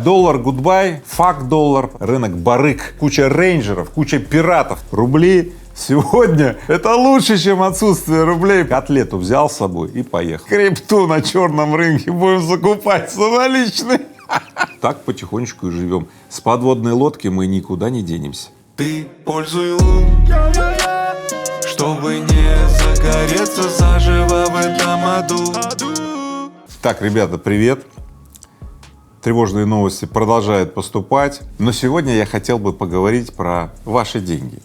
Доллар гудбай, фак доллар, рынок барыг, куча рейнджеров, куча пиратов. Рубли сегодня это лучше, чем отсутствие рублей. Котлету взял с собой и поехал. Крипту на черном рынке будем закупать самоличный. Так потихонечку и живем. С подводной лодки мы никуда не денемся. Ты пользуй лун, чтобы не загореться заживо в этом аду. Так, ребята, привет. Тревожные новости продолжают поступать, но сегодня я хотел бы поговорить про ваши деньги.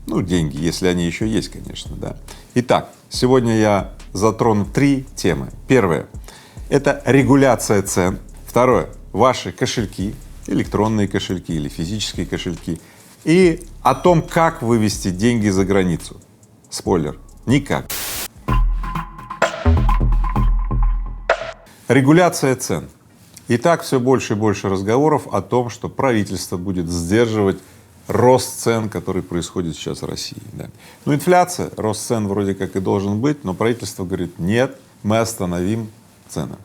Ну, деньги, если они еще есть, конечно, да. Итак, сегодня я затрону три темы. Первое — это регуляция цен. Второе — ваши кошельки, электронные кошельки или физические кошельки. И о том, как вывести деньги за границу. Спойлер — никак. Регуляция цен. Итак, все больше и больше разговоров о том, что правительство будет сдерживать рост цен, который происходит сейчас в России. Да. Ну, инфляция, рост цен вроде как и должен быть, но правительство говорит: нет, мы остановим цены.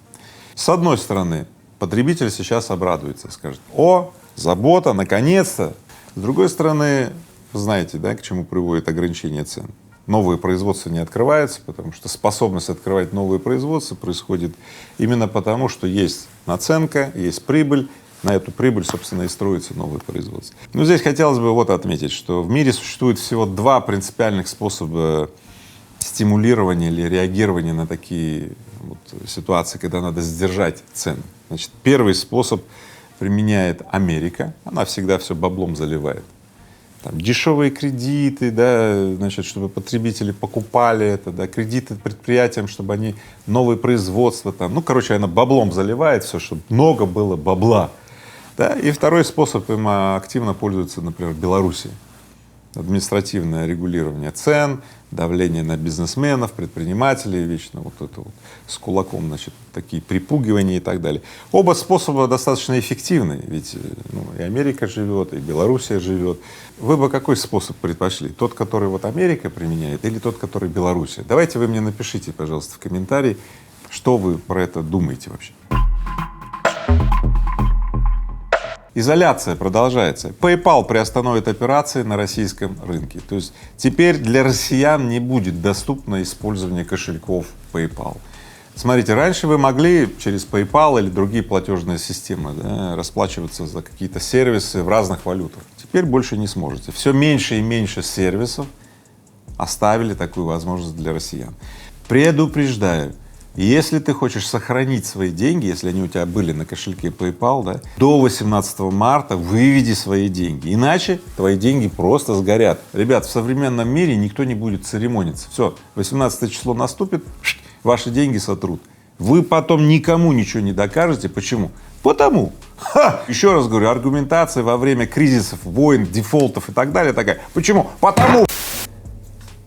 С одной стороны, потребитель сейчас обрадуется, скажет: о, забота, наконец-то. С другой стороны, знаете, да, к чему приводит ограничение цен? Новые производства не открываются, потому что способность открывать новые производства происходит именно потому, что есть наценка, есть прибыль, на эту прибыль, собственно, и строятся новые производства. Но здесь хотелось бы вот отметить, что в мире существует всего два принципиальных способа стимулирования или реагирования на такие вот ситуации, когда надо сдержать цены. Значит, первый способ применяет Америка, она всегда все баблом заливает. Там дешевые кредиты, да, значит, чтобы потребители покупали это, да, кредиты предприятиям, чтобы они новые производства там, ну, короче, она баблом заливает все, чтобы много было бабла, да. И второй способ, им активно пользуется, например, Белоруссия. Административное регулирование цен, давление на бизнесменов, предпринимателей, вечно вот это вот с кулаком, значит, такие припугивания и так далее. Оба способа достаточно эффективны, ведь ну, и Америка живет, и Белоруссия живет. Вы бы какой способ предпочли? Тот, который вот Америка применяет, или тот, который Белоруссия? Давайте вы мне напишите, пожалуйста, в комментарии, что вы про это думаете вообще. Изоляция продолжается. PayPal приостановит операции на российском рынке. То есть теперь для россиян не будет доступно использование кошельков PayPal. Смотрите, раньше вы могли через PayPal или другие платежные системы, да, расплачиваться за какие-то сервисы в разных валютах. Теперь больше не сможете. Все меньше и меньше сервисов оставили такую возможность для россиян. Предупреждаю. Если ты хочешь сохранить свои деньги, если они у тебя были на кошельке PayPal, да, до 18 марта выведи свои деньги, иначе твои деньги просто сгорят. Ребят, в современном мире никто не будет церемониться. Все, 18 число наступит, ваши деньги сотрут. Вы потом никому ничего не докажете. Почему? Потому. Еще раз говорю, аргументация во время кризисов, войн, дефолтов и так далее такая. Почему? Потому.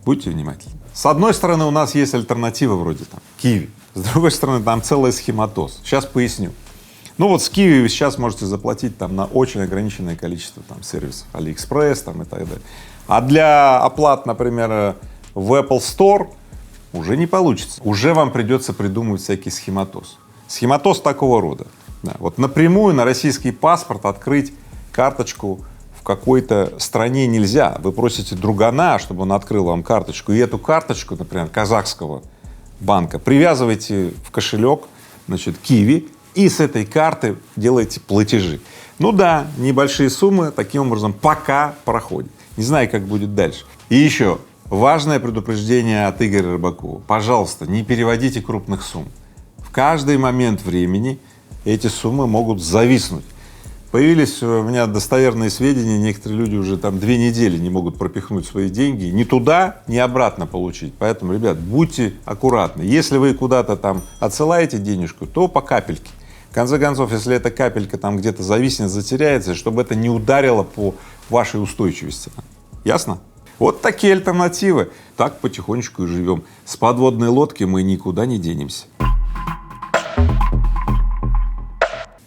Будьте внимательны. С одной стороны, у нас есть альтернатива вроде там Киви, с другой стороны, там целый схематоз. Сейчас поясню. Ну вот с Киви вы сейчас можете заплатить там на очень ограниченное количество там сервисов, AliExpress там и так далее. А для оплат, например, в Apple Store уже не получится. Уже вам придется придумывать всякий схематоз. Схематоз такого рода. Да, вот напрямую на российский паспорт открыть карточку в какой-то стране нельзя. Вы просите другана, чтобы он открыл вам карточку, и эту карточку, например, казахского банка, привязываете в кошелек, значит, Киви, и с этой карты делаете платежи. Ну да, небольшие суммы таким образом пока проходят. Не знаю, как будет дальше. И еще важное предупреждение от Игоря Рыбакова. Пожалуйста, не переводите крупных сумм. В каждый момент времени эти суммы могут зависнуть. Появились у меня достоверные сведения, некоторые люди уже там 2 недели не могут пропихнуть свои деньги, ни туда, ни обратно получить. Поэтому, ребят, будьте аккуратны. Если вы куда-то там отсылаете денежку, то по капельке. В конце концов, если эта капелька там где-то зависнет, затеряется, чтобы это не ударило по вашей устойчивости. Ясно? Вот такие альтернативы. Так потихонечку и живем. С подводной лодки мы никуда не денемся.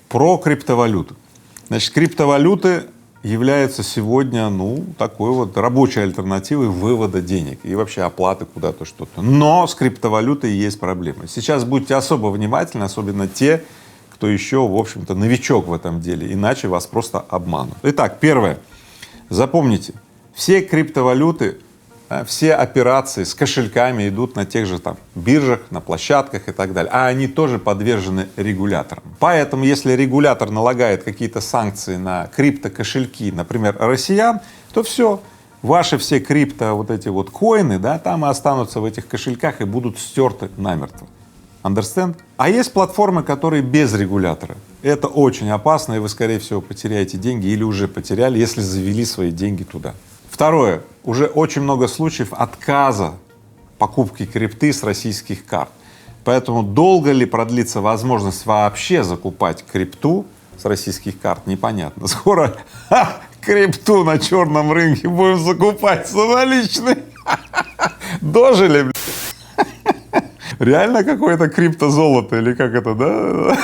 Про криптовалюту. Значит, криптовалюты являются сегодня, ну, такой вот рабочей альтернативой вывода денег и вообще оплаты куда-то что-то. Но с криптовалютой есть проблемы. Сейчас будьте особо внимательны, особенно те, кто кто еще, в общем-то, новичок в этом деле, иначе вас просто обманут. Итак, первое. Запомните, все криптовалюты, все операции с кошельками идут на тех же там биржах, на площадках и так далее, а они тоже подвержены регуляторам. Поэтому, если регулятор налагает какие-то санкции на криптокошельки, например, россиян, то все, ваши все крипто вот эти вот коины, да, там и останутся в этих кошельках и будут стерты намертво. Understand? А есть платформы, которые без регулятора. Это очень опасно, и вы, скорее всего, потеряете деньги или уже потеряли, если завели свои деньги туда. Второе. Уже очень много случаев отказа покупки крипты с российских карт. Поэтому долго ли продлится возможность вообще закупать крипту с российских карт, непонятно. Скоро крипту на черном рынке будем закупать самоличный. Дожили, блядь. Реально какое-то криптозолото или как это, да?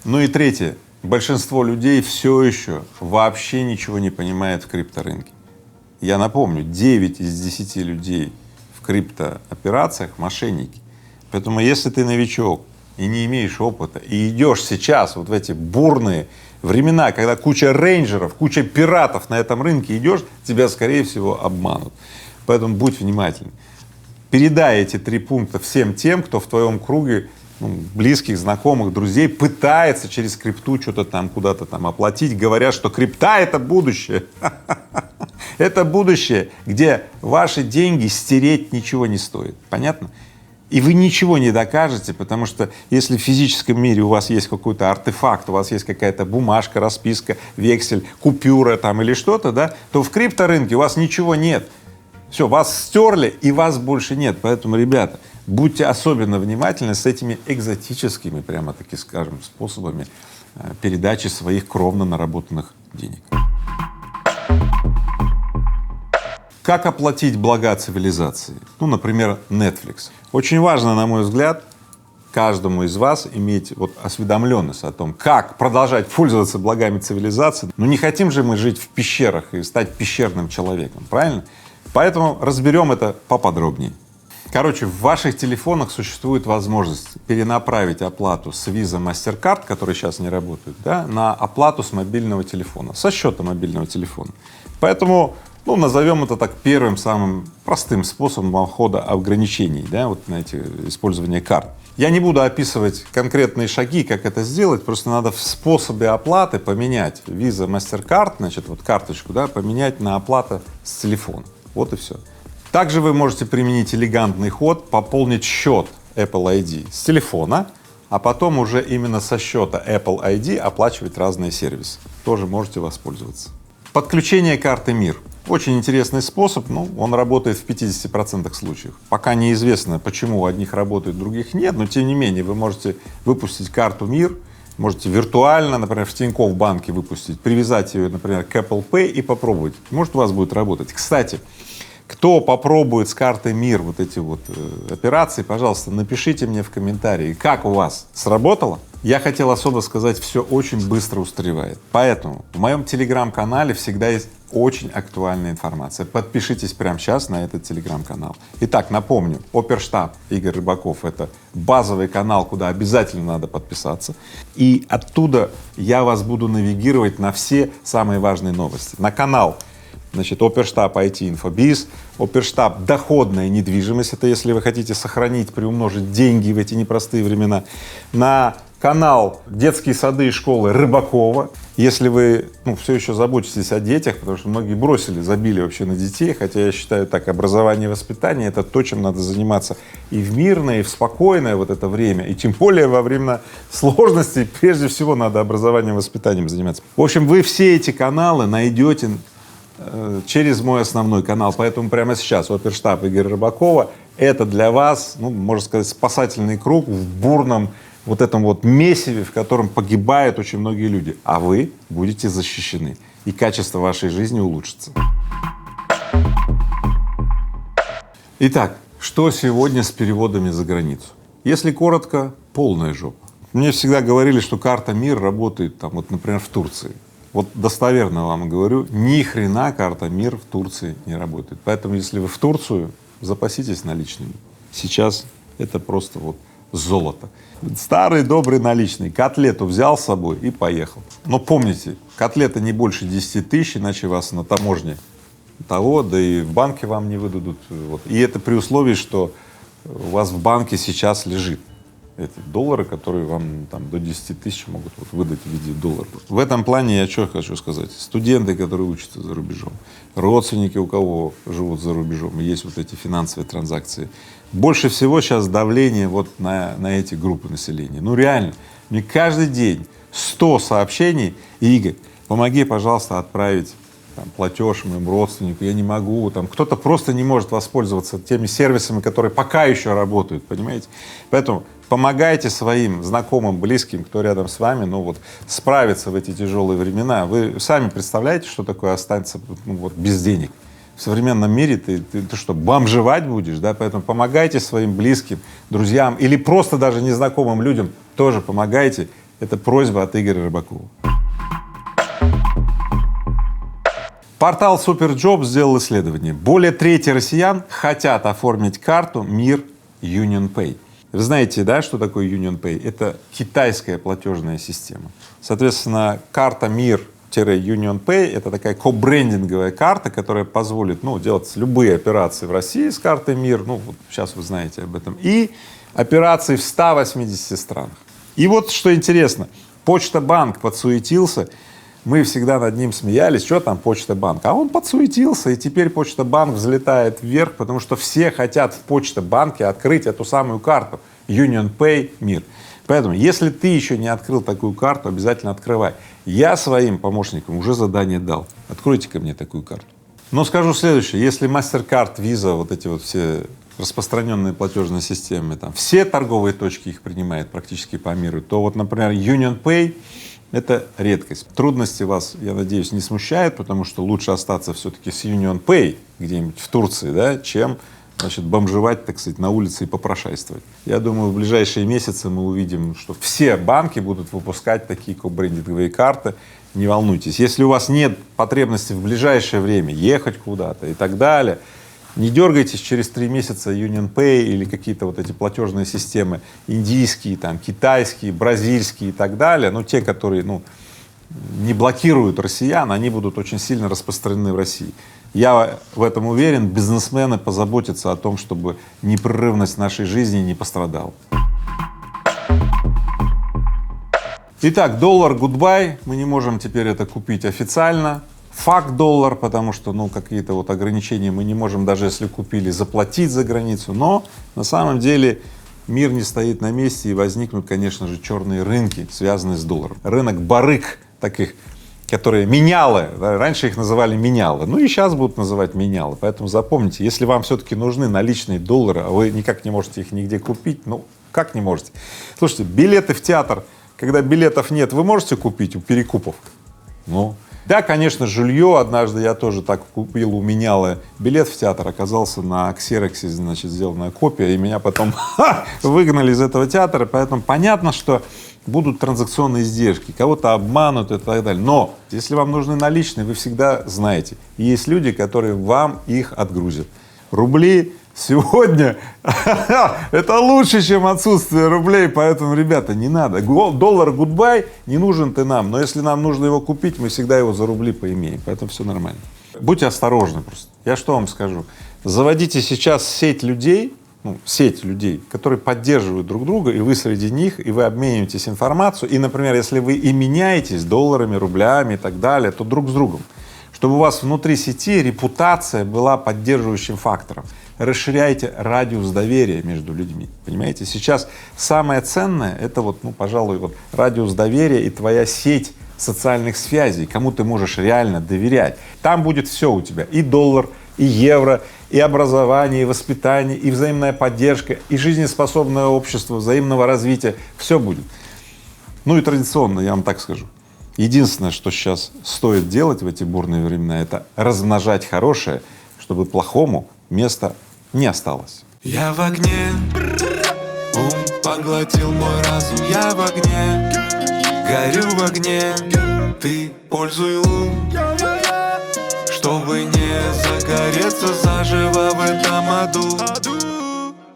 Ну и третье. Большинство людей все еще вообще ничего не понимает в крипторынке. Я напомню, 9 из 10 людей в криптооперациях — мошенники. Поэтому если ты новичок и не имеешь опыта, и идешь сейчас вот в эти бурные времена, когда куча рейнджеров, куча пиратов на этом рынке идешь, тебя, скорее всего, обманут. Поэтому будь внимательным. Передай эти 3 пункта всем тем, кто в твоем круге, близких, знакомых, друзей пытается через крипту что-то там куда-то там оплатить, говоря, что крипта — это будущее. Это будущее, где ваши деньги стереть ничего не стоит. Понятно? И вы ничего не докажете, потому что если в физическом мире у вас есть какой-то артефакт, у вас есть какая-то бумажка, расписка, вексель, купюра там или что-то, да, то в крипторынке у вас ничего нет. Все, вас стерли и вас больше нет. Поэтому, ребята, будьте особенно внимательны с этими экзотическими, прямо-таки скажем, способами передачи своих кровно наработанных денег. Как оплатить блага цивилизации? Ну, например, Netflix. Очень важно, на мой взгляд, каждому из вас иметь вот осведомленность о том, как продолжать пользоваться благами цивилизации. Ну, не хотим же мы жить в пещерах и стать пещерным человеком, правильно? Поэтому разберем это поподробнее. Короче, в ваших телефонах существует возможность перенаправить оплату с Visa, MasterCard, которые сейчас не работают, да, на оплату с мобильного телефона, со счета мобильного телефона. Поэтому, ну, назовем это так первым самым простым способом обхода ограничений, да, вот на эти использование карт. Я не буду описывать конкретные шаги, как это сделать, просто надо в способе оплаты поменять Visa, MasterCard, значит, вот карточку, да, поменять на оплату с телефона. Вот и все. Также вы можете применить элегантный ход, пополнить счет Apple ID с телефона, а потом уже именно со счета Apple ID оплачивать разные сервисы. Тоже можете воспользоваться. Подключение карты МИР. Очень интересный способ, но он работает в 50% случаев. Пока неизвестно, почему у одних работает, других нет, но тем не менее вы можете выпустить карту МИР, можете виртуально, например, в Тинькофф банке выпустить, привязать ее, например, к Apple Pay и попробовать. Может, у вас будет работать. Кстати, кто попробует с картой МИР вот эти вот операции, пожалуйста, напишите мне в комментарии, как у вас сработало. Я хотел особо сказать, все очень быстро устаревает. Поэтому в моем телеграм-канале всегда есть очень актуальная информация. Подпишитесь прямо сейчас на этот телеграм-канал. Итак, напомню, Оперштаб Игорь Рыбаков — это базовый канал, куда обязательно надо подписаться. И оттуда я вас буду навигировать на все самые важные новости. На канал, значит, Оперштаб IT Инфобиз, Оперштаб Доходная недвижимость — это если вы хотите сохранить, приумножить деньги в эти непростые времена. На канал Детские сады и школы Рыбакова, если вы, все еще заботитесь о детях, потому что многие бросили, забили вообще на детей, хотя я считаю так, образование и воспитание — это то, чем надо заниматься и в мирное, и в спокойное вот это время, и тем более во время сложностей прежде всего надо образованием и воспитанием заниматься. В общем, вы все эти каналы найдете через мой основной канал, поэтому прямо сейчас Оперштаб Игоря Рыбакова — это для вас, можно сказать, спасательный круг в бурном вот этом вот месиве, в котором погибают очень многие люди, а вы будете защищены, и качество вашей жизни улучшится. Итак, что сегодня с переводами за границу? Если коротко, полная жопа. Мне всегда говорили, что карта МИР работает там, вот, например, в Турции. Вот достоверно вам говорю, ни хрена карта МИР в Турции не работает. Поэтому, если вы в Турцию, запаситесь наличными. Сейчас это просто вот золото. Старый добрый наличный, котлету взял с собой и поехал. Но помните, котлета не больше 10 тысяч, иначе вас на таможне того, да и в банке вам не выдадут. Вот. И это при условии, что у вас в банке сейчас лежит эти доллары, которые вам там до 10 тысяч могут вот выдать в виде долларов. В этом плане я что хочу сказать. Студенты, которые учатся за рубежом, родственники, у кого живут за рубежом, и есть вот эти финансовые транзакции, больше всего сейчас давление вот на эти группы населения. Ну реально, мне каждый день 100 сообщений: Игорь, помоги, пожалуйста, отправить там платеж моему родственнику, я не могу, там кто-то просто не может воспользоваться теми сервисами, которые пока еще работают, понимаете? Поэтому помогайте своим знакомым, близким, кто рядом с вами, ну вот справиться в эти тяжелые времена. Вы сами представляете, что такое останется ну, вот, без денег? В современном мире ты что, бомжевать будешь, да? Поэтому помогайте своим близким, друзьям или просто даже незнакомым людям тоже помогайте. Это просьба от Игоря Рыбакова. Портал Superjob сделал исследование. Более трети россиян хотят оформить карту МИР UnionPay. Вы знаете, да, что такое UnionPay? Это китайская платежная система. Соответственно, карта МИР-UnionPay — это такая кобрендинговая карта, которая позволит, ну, делать любые операции в России с картой МИР, ну, вот сейчас вы знаете об этом, и операции в 180 странах. И вот что интересно, Почта-банк подсуетился. Мы всегда над ним смеялись, что там Почта-банк, а он подсуетился, и теперь Почта-банк взлетает вверх, потому что все хотят в Почта-банке открыть эту самую карту UnionPay МИР. Поэтому, если ты еще не открыл такую карту, обязательно открывай. Я своим помощникам уже задание дал. Откройте ко мне такую карту. Но скажу следующее: если MasterCard, Visa, вот эти вот все распространенные платежные системы, там все торговые точки их принимают практически по миру, то вот, например, UnionPay — это редкость. Трудности вас, я надеюсь, не смущают, потому что лучше остаться все-таки с UnionPay где-нибудь в Турции, да, чем, значит, бомжевать, так сказать, на улице и попрошайствовать. Я думаю, в ближайшие месяцы мы увидим, что все банки будут выпускать такие кобрендинговые карты. Не волнуйтесь. Если у вас нет потребности в ближайшее время ехать куда-то и так далее, не дергайтесь, через 3 месяца UnionPay или какие-то вот эти платежные системы индийские, там, китайские, бразильские и так далее, ну, те, которые, ну, не блокируют россиян, они будут очень сильно распространены в России. Я в этом уверен, бизнесмены позаботятся о том, чтобы непрерывность нашей жизни не пострадала. Итак, доллар goodbye, мы не можем теперь это купить официально. Факт доллар, потому что, ну, какие-то вот ограничения мы не можем, даже если купили, заплатить за границу. Но на самом деле мир не стоит на месте, и возникнут, конечно же, черные рынки, связанные с долларом. Рынок барыг таких, которые менялы, да, раньше их называли менялы, ну и сейчас будут называть менялы. Поэтому запомните, если вам все-таки нужны наличные доллары, а вы никак не можете их нигде купить, ну как не можете? Слушайте, билеты в театр, когда билетов нет, вы можете купить у перекупов? Ну, да, конечно, жилье. Однажды я тоже так купил, у менялы билет в театр, оказался на ксероксе, значит, сделанная копия, и меня потом выгнали из этого театра. Поэтому понятно, что будут транзакционные издержки, кого-то обманут и так далее. Но если вам нужны наличные, вы всегда знаете, есть люди, которые вам их отгрузят. Рубли сегодня это лучше, чем отсутствие рублей, поэтому, ребята, не надо. Доллар goodbye, не нужен ты нам, но если нам нужно его купить, мы всегда его за рубли поимеем, поэтому все нормально. Будьте осторожны просто. Я что вам скажу? Заводите сейчас сеть людей, которые поддерживают друг друга, и вы среди них, и вы обмениваетесь информацией, и, например, если вы и меняетесь долларами, рублями и так далее, то друг с другом, чтобы у вас внутри сети репутация была поддерживающим фактором. Расширяйте радиус доверия между людьми, понимаете? Сейчас самое ценное — это вот, ну, пожалуй, вот радиус доверия и твоя сеть социальных связей, кому ты можешь реально доверять. Там будет все у тебя: и доллар, и евро, и образование, и воспитание, и взаимная поддержка, и жизнеспособное общество, взаимного развития, все будет. Ну и традиционно, я вам так скажу, единственное, что сейчас стоит делать в эти бурные времена, это размножать хорошее, чтобы плохому места не осталось. Я в огне, ум поглотил мой разум. Я в огне, горю в огне. Ты пользуй ум, чтобы не загореться заживо в этом аду.